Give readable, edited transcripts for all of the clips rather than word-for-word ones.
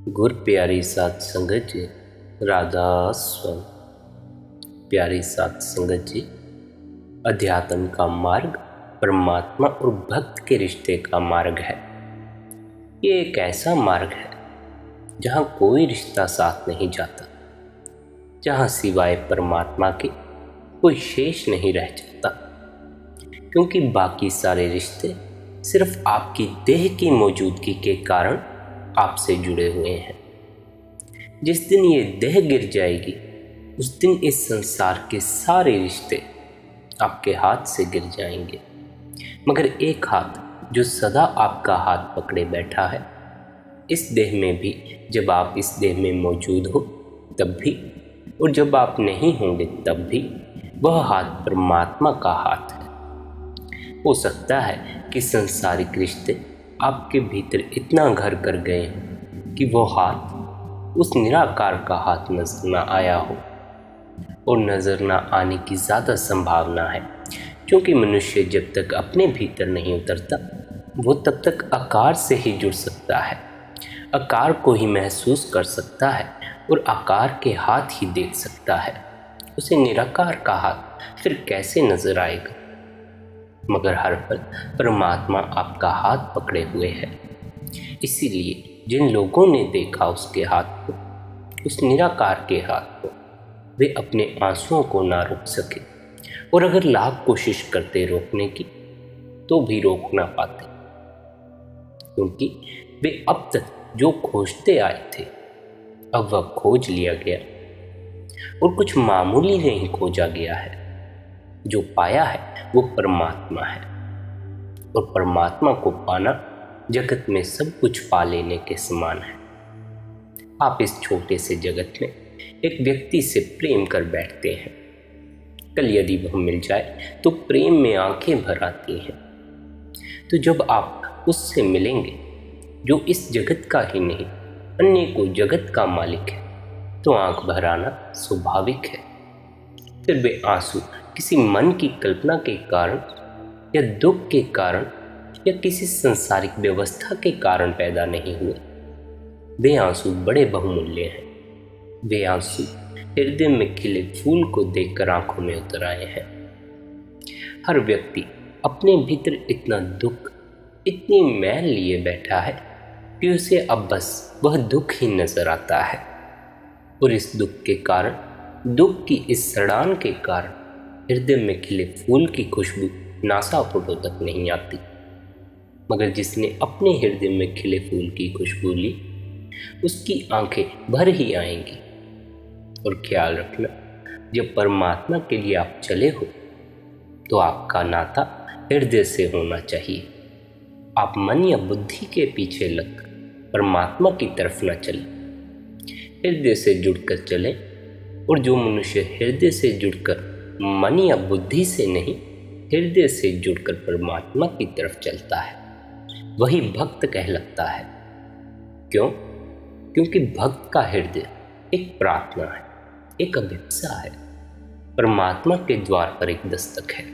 गुर प्यारी साध संगत जी, राधा स्वामी। प्यारी साध संगत जी, अध्यात्म का मार्ग परमात्मा और भक्त के रिश्ते का मार्ग है। ये एक ऐसा मार्ग है जहाँ कोई रिश्ता साथ नहीं जाता, जहाँ सिवाय परमात्मा के कोई शेष नहीं रह जाता, क्योंकि बाकी सारे रिश्ते सिर्फ आपकी देह की मौजूदगी के कारण आपसे जुड़े हुए हैं। जिस दिन ये देह गिर जाएगी उस दिन इस संसार के सारे रिश्ते आपके हाथ से गिर जाएंगे, मगर एक हाथ जो सदा आपका हाथ पकड़े बैठा है, इस देह में भी, जब आप इस देह में मौजूद हो तब भी और जब आप नहीं होंगे तब भी, वह हाथ परमात्मा का हाथ है। हो सकता है कि सांसारिक रिश्ते आपके भीतर इतना घर कर गए हैं कि वो हाथ उस निराकार का हाथ नजर न आया हो, और नजर न आने की ज़्यादा संभावना है, क्योंकि मनुष्य जब तक अपने भीतर नहीं उतरता वो तब तक आकार से ही जुड़ सकता है, आकार को ही महसूस कर सकता है और आकार के हाथ ही देख सकता है। उसे निराकार का हाथ फिर कैसे नजर आएगा? मगर हर पल परमात्मा आपका हाथ पकड़े हुए है। इसीलिए जिन लोगों ने देखा उसके हाथ को, उस निराकार के हाथ को, वे अपने आंसुओं को ना रोक सके, और अगर लाख कोशिश करते रोकने की तो भी रोक ना पाते, क्योंकि वे अब तक जो खोजते आए थे अब वह खोज लिया गया, और कुछ मामूली नहीं खोजा गया है। जो पाया है वो परमात्मा है, और परमात्मा को पाना जगत में सब कुछ पा लेने के समान है। आप इस छोटे से जगत में एक व्यक्ति से प्रेम कर बैठते हैं, कल यदि वह मिल जाए तो प्रेम में आंखें भर आती हैं। तो जब आप उससे मिलेंगे जो इस जगत का ही नहीं अन्य को जगत का मालिक है, तो आंख भर आना स्वाभाविक है। फिर वे आंसू किसी मन की कल्पना के कारण या दुख के कारण या किसी संसारिक व्यवस्था के कारण पैदा नहीं हुए। वे आंसू बड़े बहुमूल्य हैं। वे आंसू हृदय में खिले फूल को देखकर आंखों में उतर आए हैं। हर व्यक्ति अपने भीतर इतना दुख, इतनी मैल लिए बैठा है कि उसे अब बस वह दुख ही नजर आता है, और इस दुख के कारण, दुख की इस सड़ान के कारण हृदय में खिले फूल की खुशबू नासापुटों तक नहीं आती। मगर जिसने अपने हृदय में खिले फूल की खुशबू ली, उसकी आंखें भर ही आएंगी। और ख्याल रखना, जब परमात्मा के लिए आप चले हो तो आपका नाता हृदय से होना चाहिए। आप मन या बुद्धि के पीछे लगकर परमात्मा की तरफ न चलें, हृदय से जुड़कर चलें। और जो मनुष्य हृदय से जुड़कर मन या बुद्धि से नहीं, हृदय से जुड़कर परमात्मा की तरफ चलता है, वही भक्त कहलाता है। क्यों? क्योंकि भक्त का हृदय एक प्रार्थना है, एक अभिप्सा है, परमात्मा के द्वार पर एक दस्तक है।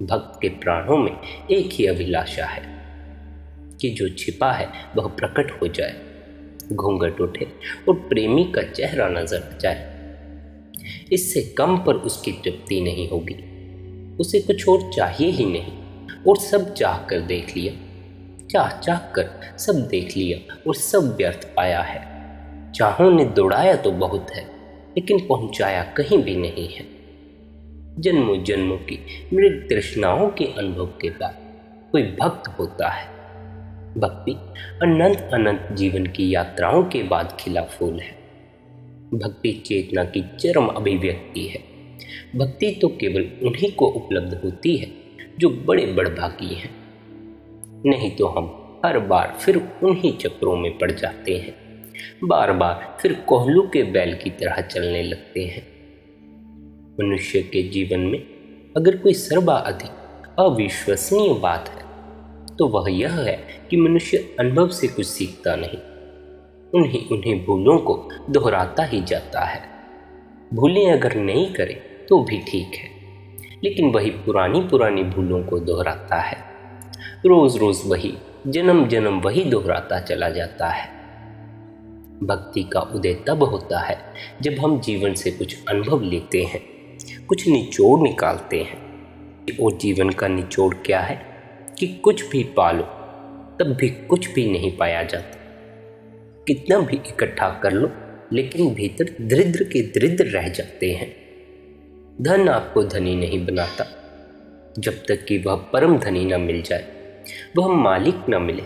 भक्त के प्राणों में एक ही अभिलाषा है कि जो छिपा है वह प्रकट हो जाए, घूंघट उठे और प्रेमी का चेहरा नजर आ जाए। इससे कम पर उसकी तृप्ति नहीं होगी। उसे कुछ और चाहिए ही नहीं, और सब चाह कर देख लिया, चाह कर सब देख लिया और सब व्यर्थ पाया है। चाहों ने दौड़ाया तो बहुत है, लेकिन पहुंचाया कहीं भी नहीं है। जन्मों जन्मों की मृग तृष्णाओं के अनुभव के बाद कोई भक्त होता है। भक्ति अनंत अनंत जीवन की यात्राओं के बाद खिला फूल है। भक्ति चेतना की चरम अभिव्यक्ति है। भक्ति तो केवल उन्हीं को उपलब्ध होती है जो बड़े बड़भागी हैं, नहीं तो हम हर बार फिर उन्हीं चक्रों में पड़ जाते हैं, बार बार फिर कोहलू के बैल की तरह चलने लगते हैं। मनुष्य के जीवन में अगर कोई सर्वाधिक अविश्वसनीय बात है तो वह यह है कि मनुष्य अनुभव से कुछ सीखता नहीं, उन्हीं भूलों को दोहराता ही जाता है। भूलें अगर नहीं करे तो भी ठीक है, लेकिन वही पुरानी पुरानी भूलों को दोहराता है। रोज रोज वही, जन्म जन्म वही दोहराता चला जाता है। भक्ति का उदय तब होता है जब हम जीवन से कुछ अनुभव लेते हैं, कुछ निचोड़ निकालते हैं। और जीवन का निचोड़ क्या है कि कुछ भी पालो तब भी कुछ भी नहीं पाया जाता। कितना भी इकट्ठा कर लो लेकिन भीतर दरिद्र के दरिद्र रह जाते हैं। धन आपको धनी नहीं बनाता जब तक कि वह परम धनी न मिल जाए, वह मालिक न मिले।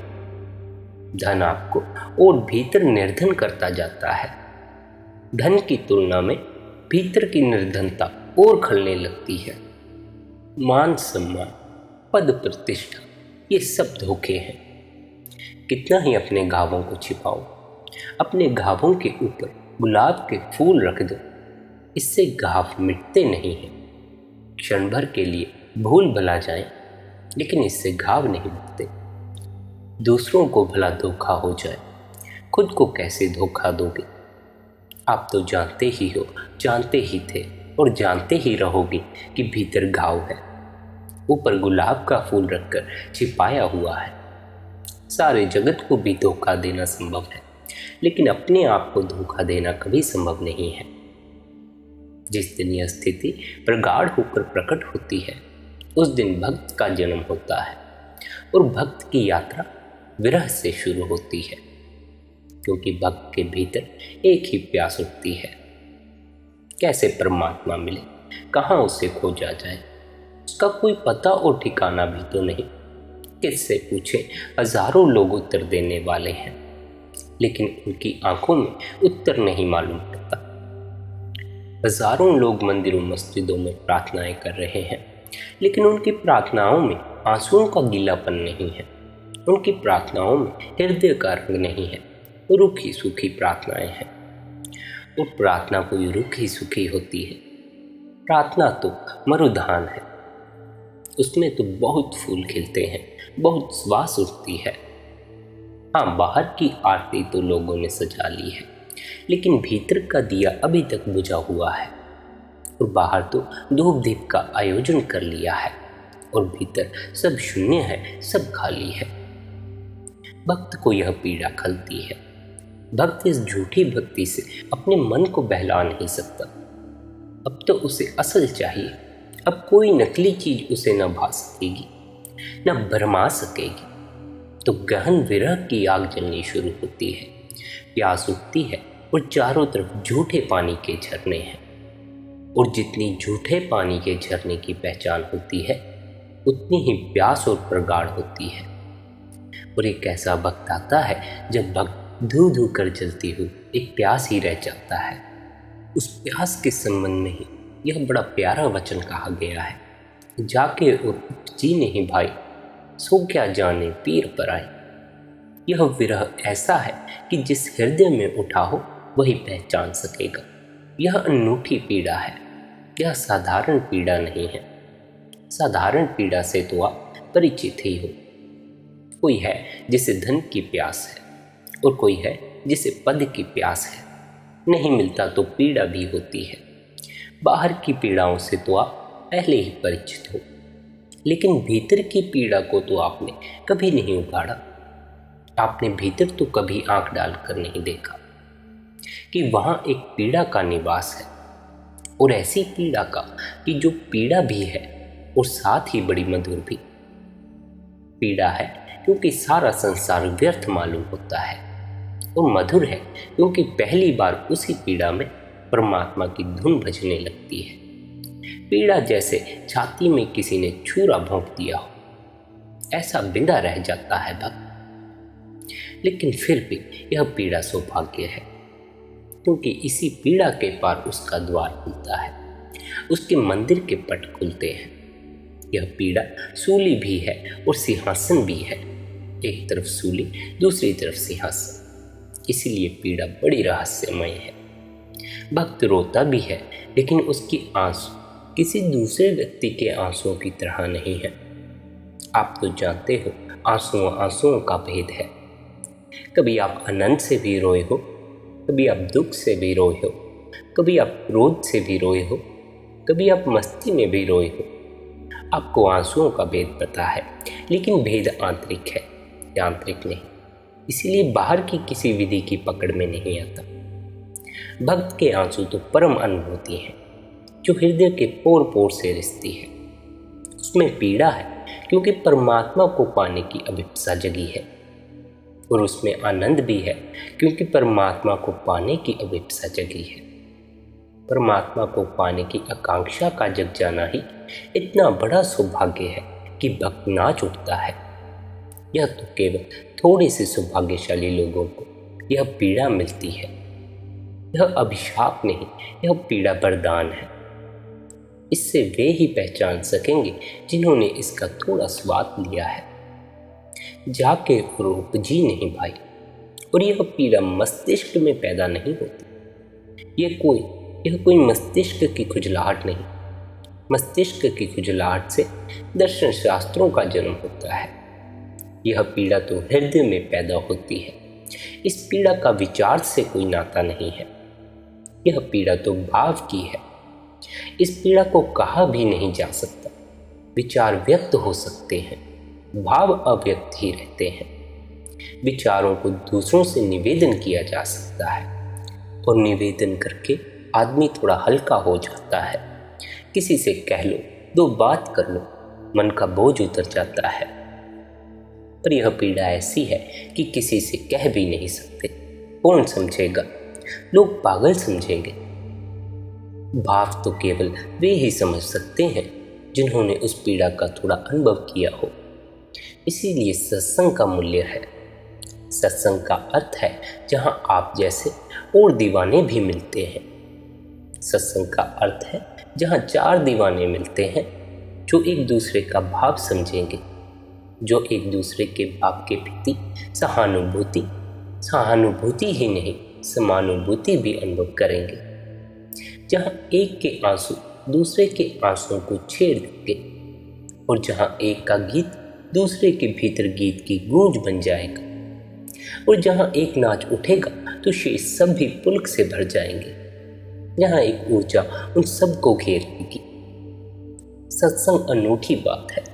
धन आपको और भीतर निर्धन करता जाता है। धन की तुलना में भीतर की निर्धनता और खलने लगती है। मान सम्मान, पद प्रतिष्ठा, ये सब धोखे हैं। कितना ही अपने घावों को छिपाओ, अपने घावों के ऊपर गुलाब के फूल रख दो, इससे घाव मिटते नहीं हैं। क्षण भर के लिए भूल भला जाए लेकिन इससे घाव नहीं मिटते। दूसरों को भला धोखा हो जाए, खुद को कैसे धोखा दोगे? आप तो जानते ही हो, जानते ही थे और जानते ही रहोगे कि भीतर घाव है, ऊपर गुलाब का फूल रखकर छिपाया हुआ है। सारे जगत को भी धोखा देना संभव है लेकिन अपने आप को धोखा देना कभी संभव नहीं है। जिस दिन यह स्थिति प्रगाढ़ होकर प्रकट होती है उस दिन भक्त का जन्म होता है और भक्त की यात्रा विरह से शुरू होती है, क्योंकि भक्त के भीतर एक ही प्यास उठती है, कैसे परमात्मा मिले, कहाँ उसे खोजा जाए। उसका कोई पता और ठिकाना भी तो नहीं। किससे पूछे, हजारों लोग उत्तर देने वाले हैं लेकिन उनकी आंखों में उत्तर नहीं मालूम पड़ता। हजारों लोग मंदिरों मस्जिदों में प्रार्थनाएं कर रहे हैं लेकिन उनकी प्रार्थनाओं में आंसुओं का गीलापन नहीं है, उनकी प्रार्थनाओं में हृदय का रंग नहीं है, रूखी सूखी प्रार्थनाएं हैं। और प्रार्थना कोई रूखी सूखी होती है? प्रार्थना तो मरुधान है, उसमें तो बहुत फूल खिलते हैं, बहुत श्वास उठती है। हाँ, बाहर की आरती तो लोगों ने सजा ली है लेकिन भीतर का दिया अभी तक बुझा हुआ है। और बाहर तो धूप दीप का आयोजन कर लिया है और भीतर सब शून्य है, सब खाली है। भक्त को यह पीड़ा खलती है। भक्त इस झूठी भक्ति से अपने मन को बहला नहीं सकता। अब तो उसे असल चाहिए। अब कोई नकली चीज उसे न भा सकेगी, न भरमा सकेगी। तो गहन विरह की आग जलनी शुरू होती है, प्यास उठती है और चारों तरफ झूठे पानी के झरने हैं। और जितनी झूठे पानी के झरने की पहचान होती है उतनी ही प्यास और प्रगाढ़ होती है। और एक ऐसा वक्त आता है जब भक्त धू धू कर जलती हुई एक प्यास ही रह जाता है। उस प्यास के संबंध में ही यह बड़ा प्यारा वचन कहा गया है, जाके और उपजी नहीं भाई, सो क्या जाने पीर पर आए। यह विरह ऐसा है कि जिस हृदय में उठा हो वही पहचान सकेगा। यह अनूठी पीड़ा है, यह साधारण पीड़ा नहीं है। साधारण पीड़ा से तो आप परिचित ही हो। कोई है जिसे धन की प्यास है और कोई है जिसे पद की प्यास है। नहीं मिलता तो पीड़ा भी होती है। बाहर की पीड़ाओं से तो आप पहले ही परिचित हो लेकिन भीतर की पीड़ा को तो आपने कभी नहीं उगाड़ा। आपने भीतर तो कभी आंख डालकर नहीं देखा कि वहाँ एक पीड़ा का निवास है, और ऐसी पीड़ा का कि जो पीड़ा भी है और साथ ही बड़ी मधुर भी। पीड़ा है क्योंकि सारा संसार व्यर्थ मालूम होता है, और मधुर है क्योंकि पहली बार उसी पीड़ा में परमात्मा की धुन बजने लगती है। पीड़ा जैसे छाती में किसी ने छुरा भोंक दिया हो, ऐसा बिंदा रह जाता है भक्त। लेकिन फिर भी यह पीड़ा सौभाग्य है, क्योंकि इसी पीड़ा के पार उसका द्वार खुलता है, उसके मंदिर के पट खुलते हैं। यह पीड़ा सूली भी है और सिंहासन भी है। एक तरफ सूली, दूसरी तरफ सिंहासन। इसीलिए पीड़ा बड़ी रहस्यमय है। भक्त रोता भी है लेकिन उसकी आंसू किसी दूसरे व्यक्ति के आंसुओं की तरह नहीं है। आप तो जानते हो आंसुओं का भेद है। कभी आप आनंद से भी रोए हो, कभी आप दुख से भी रोए हो, कभी आप क्रोध से भी रोए हो, कभी आप मस्ती में भी रोए हो। आपको आंसुओं का भेद पता है, लेकिन भेद आंतरिक है, यांत्रिक नहीं। इसीलिए बाहर की किसी विधि की पकड़ में नहीं आता। भक्त के आंसू तो परम अनुभूति है जो हृदय के पोर पोर से रिसती है। उसमें पीड़ा है क्योंकि परमात्मा को पाने की अभिप्सा जगी है, और उसमें आनंद भी है क्योंकि परमात्मा को पाने की अभिप्सा जगी है। परमात्मा को पाने की आकांक्षा का जग जाना ही इतना बड़ा सौभाग्य है कि भक्त नाच उठता है। यह तो केवल थोड़े से सौभाग्यशाली लोगों को यह पीड़ा मिलती है। यह अभिशाप नहीं, यह पीड़ा वरदान है। इससे वे ही पहचान सकेंगे जिन्होंने इसका थोड़ा स्वाद लिया है। जाके और उपजी नहीं भाई, और यह पीड़ा मस्तिष्क में पैदा नहीं होती। यह कोई मस्तिष्क की खुजलाहट नहीं। मस्तिष्क की खुजलाहट से दर्शन शास्त्रों का जन्म होता है। यह पीड़ा तो हृदय में पैदा होती है। इस पीड़ा का विचार से कोई नाता नहीं है। यह पीड़ा तो भाव की है। इस पीड़ा को कहा भी नहीं जा सकता। विचार व्यक्त हो सकते हैं, भाव अव्यक्त ही रहते हैं। विचारों को दूसरों से निवेदन किया जा सकता है, और निवेदन करके आदमी थोड़ा हल्का हो जाता है। किसी से कह लो, दो बात कर लो, मन का बोझ उतर जाता है। पर यह पीड़ा ऐसी है कि किसी से कह भी नहीं सकते। कौन समझेगा? लोग पागल समझेंगे। भाव तो केवल वे ही समझ सकते हैं जिन्होंने उस पीड़ा का थोड़ा अनुभव किया हो। इसीलिए सत्संग का मूल्य है। सत्संग का अर्थ है जहां आप जैसे और दीवाने भी मिलते हैं। सत्संग का अर्थ है जहां चार दीवाने मिलते हैं जो एक दूसरे का भाव समझेंगे, जो एक दूसरे के भाव के प्रति सहानुभूति ही नहीं समानुभूति भी अनुभव करेंगे, जहां एक के आंसू दूसरे के आंसुओं को छेड़ देंगे, और जहां एक का गीत दूसरे के भीतर गीत की गूंज बन जाएगा, और जहां एक नाच उठेगा तो शेष सब भी पुलक से भर जाएंगे, जहां एक ऊर्जा उन सबको घेर लेगी। सत्संग अनूठी बात है।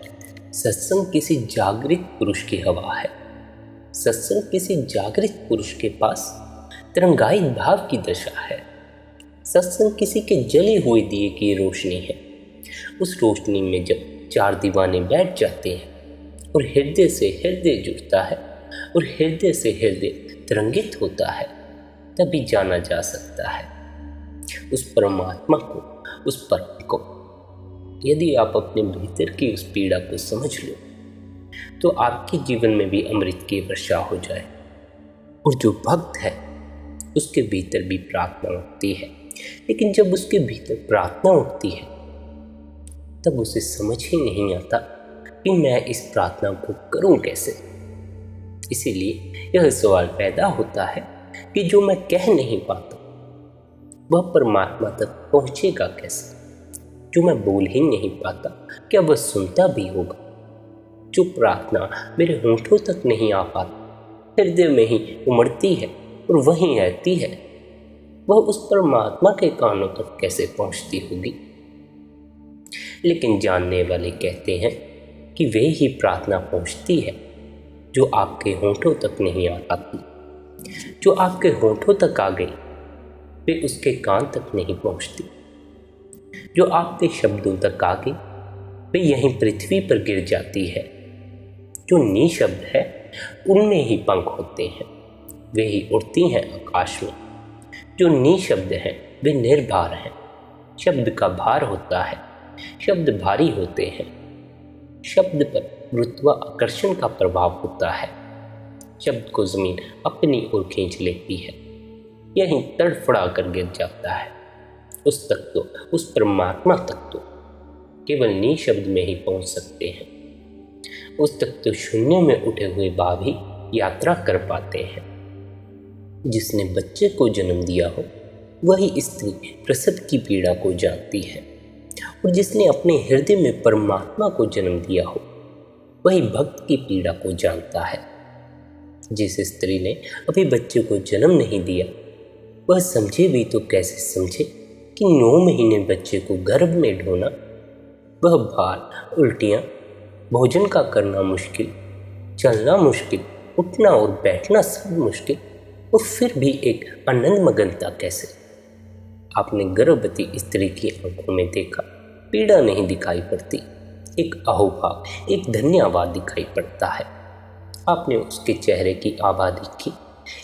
सत्संग किसी जागृत पुरुष की हवा है। सत्संग किसी जागृत पुरुष के पास तरंगायित भाव की दशा है। सत्संग किसी के जले हुए दिए की रोशनी है। उस रोशनी में जब चार दीवाने बैठ जाते हैं और हृदय से हृदय जुड़ता है और हृदय से हृदय तरंगित होता है, तभी जाना जा सकता है उस परमात्मा को, उस परम को। यदि आप अपने भीतर की उस पीड़ा को समझ लो तो आपके जीवन में भी अमृत की वर्षा हो जाए। और जो भक्त है उसके भीतर भी प्रार्थना उठती है, लेकिन जब उसके भीतर प्रार्थना उठती है तब उसे समझ ही नहीं आता कि मैं इस प्रार्थना को करूं कैसे। इसीलिए यह सवाल पैदा होता है कि जो मैं कह नहीं पाता वह परमात्मा तक पहुंचेगा कैसे। जो मैं बोल ही नहीं पाता क्या वह सुनता भी होगा। जो प्रार्थना मेरे होंठों तक नहीं आ पाती, हृदय में ही उमड़ती है और वहीं रहती है, वह उस परमात्मा के कानों तक कैसे पहुंचती होगी। लेकिन जानने वाले कहते हैं कि वे ही प्रार्थना पहुंचती है जो आपके होंठों तक नहीं आ पाती। जो आपके होंठों तक आ गई वे उसके कान तक नहीं पहुंचती। जो आपके शब्दों तक आ गई वे यहीं पृथ्वी पर गिर जाती है। जो निशब्द है उनमें ही पंख होते हैं, वे ही उड़ती हैं आकाश में। जो निशब्द हैं वे निर्भार हैं। शब्द का भार होता है, शब्द भारी होते हैं। शब्द पर गुरुत्वाकर्षण का प्रभाव होता है। शब्द को जमीन अपनी ओर खींच लेती है, यहीं तड़फड़ा कर गिर जाता है। उस तक तो, उस परमात्मा तक तो केवल निशब्द में ही पहुंच सकते हैं। उस तक तो शून्य में उठे हुए भाव ही यात्रा कर पाते हैं। जिसने बच्चे को जन्म दिया हो वही स्त्री प्रसव की पीड़ा को जानती है, और जिसने अपने हृदय में परमात्मा को जन्म दिया हो वही भक्त की पीड़ा को जानता है। जिस स्त्री ने अभी बच्चे को जन्म नहीं दिया वह समझे भी तो कैसे समझे कि 9 महीने बच्चे को गर्भ में ढोना, वह भार, उल्टियाँ, भोजन का करना मुश्किल, चलना मुश्किल, उठना और बैठना सब मुश्किल, और फिर भी एक आनंद मगनता कैसे। आपने गर्भवती स्त्री की आंखों में देखा, पीड़ा नहीं दिखाई पड़ती, एक अहोभाव, एक धन्यवाद दिखाई पड़ता है। आपने उसके चेहरे की आभा देखी,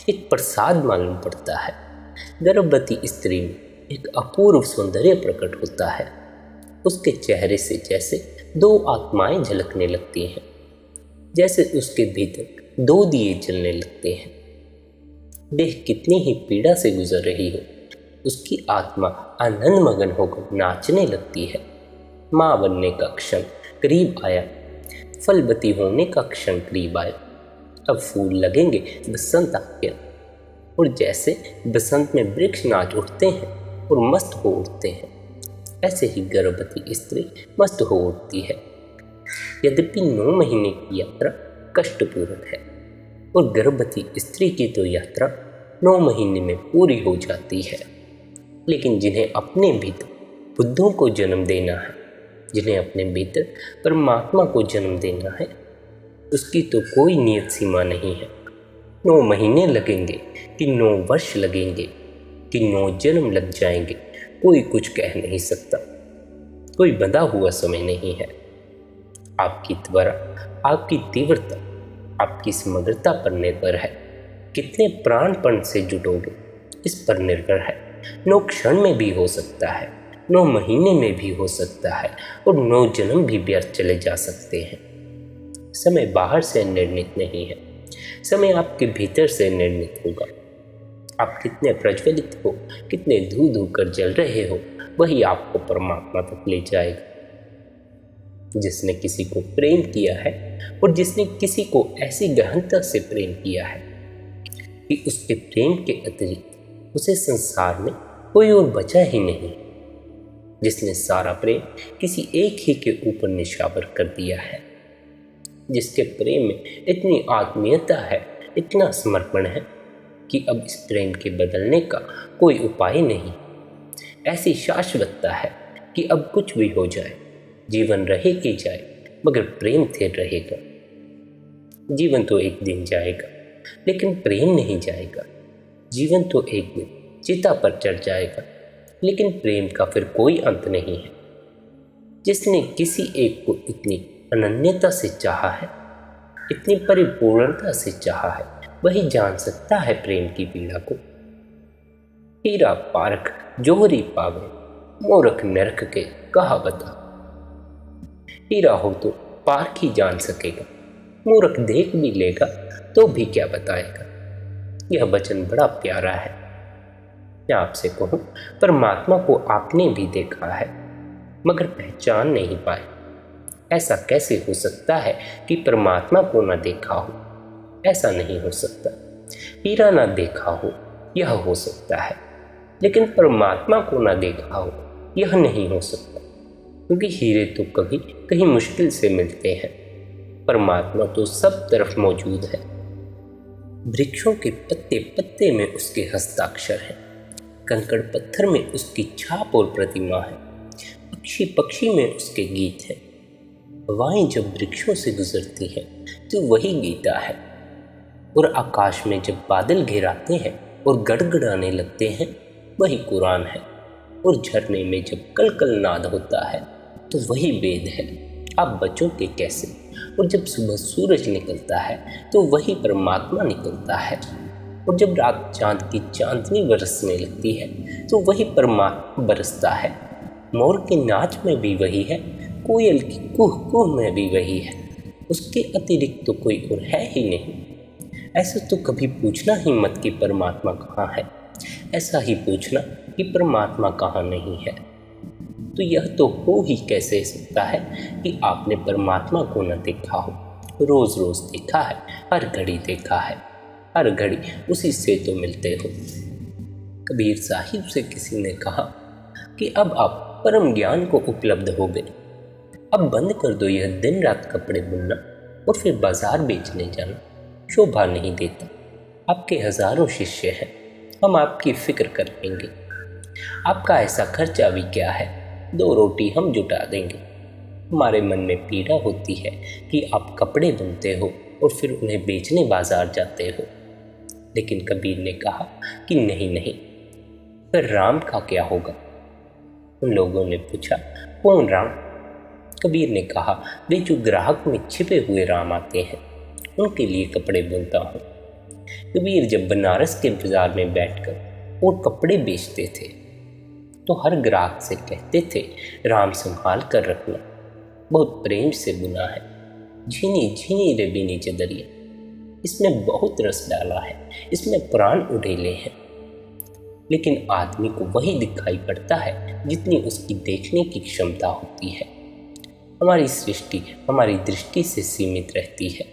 एक प्रसाद मालूम पड़ता है। गर्भवती स्त्री में एक अपूर्व सौंदर्य प्रकट होता है। उसके चेहरे से जैसे दो आत्माएं झलकने लगती हैं, जैसे उसके भीतर दो दिए जलने लगते हैं। देह कितनी ही पीड़ा से गुजर रही हो, उसकी आत्मा आनंद मगन होकर नाचने लगती है। माँ बनने का क्षण करीब आया, फलवती होने का क्षण करीब आया। अब फूल लगेंगे, बसंत आ गया। और जैसे बसंत में वृक्ष नाच उठते हैं और मस्त हो उठते हैं, ऐसे ही गर्भवती स्त्री मस्त हो उठती है। यद्यपि 9 महीने की यात्रा कष्टपूर्ण है, और गर्भवती स्त्री की तो यात्रा 9 महीने में पूरी हो जाती है। लेकिन जिन्हें अपने भीतर बुद्धों को जन्म देना है, जिन्हें अपने भीतर परमात्मा को जन्म देना है, उसकी तो कोई नियत सीमा नहीं है। 9 महीने लगेंगे कि 9 वर्ष लगेंगे कि 9 जन्म लग जाएंगे, कोई कुछ कह नहीं सकता। कोई बंधा हुआ समय नहीं है। आपकी त्वरा, आपकी तीव्रता, आपकी समग्रता पर निर्भर है। कितने प्राणपण से जुटोगे इस पर निर्भर है। 9 क्षण में भी हो सकता है, 9 महीने में भी हो सकता है, और 9 जन्म भी व्यर्थ चले जा सकते हैं। समय बाहर से निर्णित नहीं है, समय आपके भीतर से निर्णित होगा। आप कितने प्रज्वलित हो, कितने धू धू कर जल रहे हो, वही आपको परमात्मा तक ले जाएगा। जिसने किसी को प्रेम किया है, और जिसने किसी को ऐसी गहनता से प्रेम किया है कि उसके प्रेम के अतिरिक्त उसे संसार में कोई और बचा ही नहीं, जिसने सारा प्रेम किसी एक ही के ऊपर निशावर कर दिया है, जिसके प्रेम में इतनी आत्मीयता है, इतना समर्पण है कि अब इस प्रेम के बदलने का कोई उपाय नहीं। ऐसी शाश्वतता है कि अब कुछ भी हो जाए, जीवन रहे कि जाए, मगर प्रेम स्थिर रहेगा। जीवन तो एक दिन जाएगा, लेकिन प्रेम नहीं जाएगा। जीवन तो एक दिन चिता पर चढ़ जाएगा, लेकिन प्रेम का फिर कोई अंत नहीं है। जिसने किसी एक को इतनी अनन्यता से चाहा है, इतनी परिपूर्णता से चाहा है, वही जान सकता है प्रेम की पीड़ा को। हीरा पारख जोहरी पावे, मूर्ख नरक के कहा बता। हीरा हो तो पारख ही जान सकेगा, मूर्ख देख भी लेगा तो भी क्या बताएगा। यह वचन बड़ा प्यारा है। मैं आपसे कहूँ, परमात्मा को आपने भी देखा है, मगर पहचान नहीं पाए। ऐसा कैसे हो सकता है कि परमात्मा को ना देखा हो? ऐसा नहीं हो सकता। हीरा ना देखा हो, यह हो सकता है, लेकिन परमात्मा को ना देखा हो, यह नहीं हो सकता। क्योंकि हीरे तो कभी कहीं मुश्किल से मिलते हैं, परमात्मा तो सब तरफ मौजूद है। वृक्षों के पत्ते पत्ते में उसके हस्ताक्षर हैं, कंकड़ पत्थर में उसकी छाप और प्रतिमा है, पक्षी पक्षी में उसके गीत हैं। हवाएं जब वृक्षों से गुजरती हैं तो वही गीता है, और आकाश में जब बादल घिराते हैं और गड़गड़ाने लगते हैं वही कुरान है, और झरने में जब कलकल नाद होता है तो वही वेद है। आप बचोगे कैसे? और जब सुबह सूरज निकलता है तो वही परमात्मा निकलता है, और जब रात चांद की चांदनी बरसने लगती है तो वही परमात्मा बरसता है। मोर के नाच में भी वही है, कोयल की कुह कुह में भी वही है, उसके अतिरिक्त तो कोई और है ही नहीं। ऐसा तो कभी पूछना ही मत कि परमात्मा कहाँ है, ऐसा ही पूछना कि परमात्मा कहाँ नहीं है। तो यह तो हो ही कैसे सकता है कि आपने परमात्मा को न देखा हो। रोज़ रोज़ देखा है, हर घड़ी देखा है, हर घड़ी उसी से तो मिलते हो। कबीर साहिब से किसी ने कहा कि अब आप परम ज्ञान को उपलब्ध हो गए, अब बंद कर दो यह दिन रात कपड़े बुनना और फिर बाजार बेचने जाना, शोभा नहीं देता। आपके हजारों शिष्य हैं, हम आपकी फिक्र कर लेंगे। आपका ऐसा खर्चा भी क्या है, 2 रोटी हम जुटा देंगे। हमारे मन में पीड़ा होती है कि आप कपड़े बुनते हो और फिर उन्हें बेचने बाजार जाते हो। लेकिन कबीर ने कहा कि नहीं नहीं, फिर राम का क्या होगा? उन लोगों ने पूछा, कौन राम? कबीर ने कहा, वे जो ग्राहक में छिपे हुए राम आते हैं, उनके लिए कपड़े बुनता हूँ। कबीर जब बनारस के बाजार में बैठकर और कपड़े बेचते थे तो हर ग्राहक से कहते थे, राम संभाल कर रखना, बहुत प्रेम से बुना है, झीनी झीनी रे बीनी चदरिया, इसमें बहुत रस डाला है, इसमें प्राण उड़ेले हैं। लेकिन आदमी को वही दिखाई पड़ता है जितनी उसकी देखने की क्षमता होती है। हमारी सृष्टि हमारी दृष्टि से सीमित रहती है।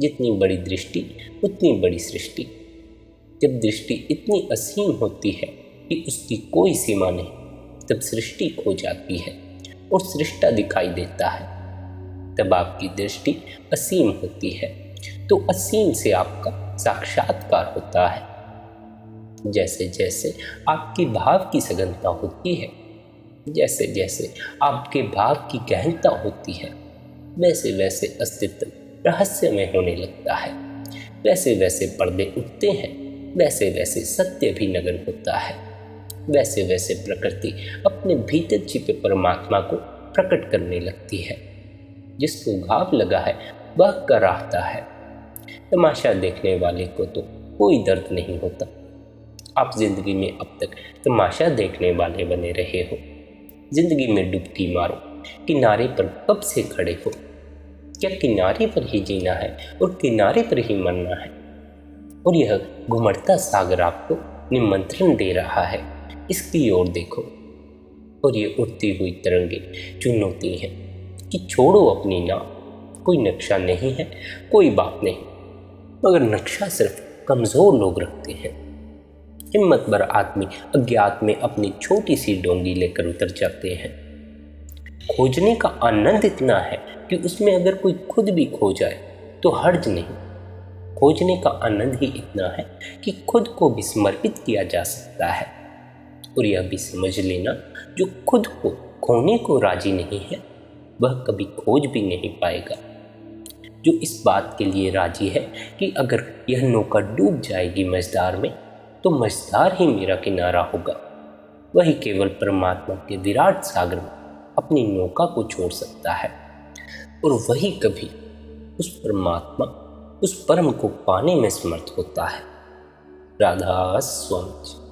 जितनी बड़ी दृष्टि उतनी बड़ी सृष्टि। जब दृष्टि इतनी असीम होती है कि उसकी कोई सीमा नहीं, तब सृष्टि खो जाती है और सृष्टा दिखाई देता है। तब आपकी दृष्टि असीम होती है तो असीम से आपका साक्षात्कार होता है। जैसे जैसे आपकी भाव की सघनता होती है, जैसे जैसे आपके भाव की गहनता होती है, वैसे वैसे अस्तित्व रहस्यमय होने लगता है। वैसे वैसे पर्दे उठते हैं, वैसे वैसे सत्य भी नग्न होता है। वैसे वैसे प्रकृति अपने भीतर छिपे परमात्मा को प्रकट करने लगती है। जिसको घाव लगा है वह कराहता है। तमाशा देखने वाले को तो कोई दर्द नहीं होता। आप जिंदगी में अब तक तमाशा देखने वाले बने रहे हो। जिंदगी में डुबकी मारो, किनारे पर कब से खड़े हो? क्या किनारे पर ही जीना है और किनारे पर ही मरना है? और यह घुमड़ता सागर आपको निमंत्रण दे रहा है, इसकी ओर देखो। और ये उठती हुई तरंगे चुनौती हैं कि छोड़ो अपनी नाव। कोई नक्शा नहीं है, कोई बात नहीं, मगर नक्शा सिर्फ कमज़ोर लोग रखते हैं। हिम्मत भर आदमी अज्ञात में अपनी छोटी सी डोंगी लेकर उतर जाते हैं। खोजने का आनंद इतना है कि उसमें अगर कोई खुद भी खो जाए तो हर्ज नहीं। खोजने का आनंद ही इतना है कि खुद को भी समर्पित किया जा सकता है। और यह भी समझ लेना, जो खुद को खोने को राजी नहीं है वह कभी खोज भी नहीं पाएगा। जो इस बात के लिए राजी है कि अगर यह नौका डूब जाएगी मझधार में तो मझधार ही मेरा किनारा होगा, वही केवल परमात्मा के विराट सागर में अपनी नौका को छोड़ सकता है। और वही कभी उस परमात्मा, उस परम को पाने में समर्थ होता है। राधा स्वामी।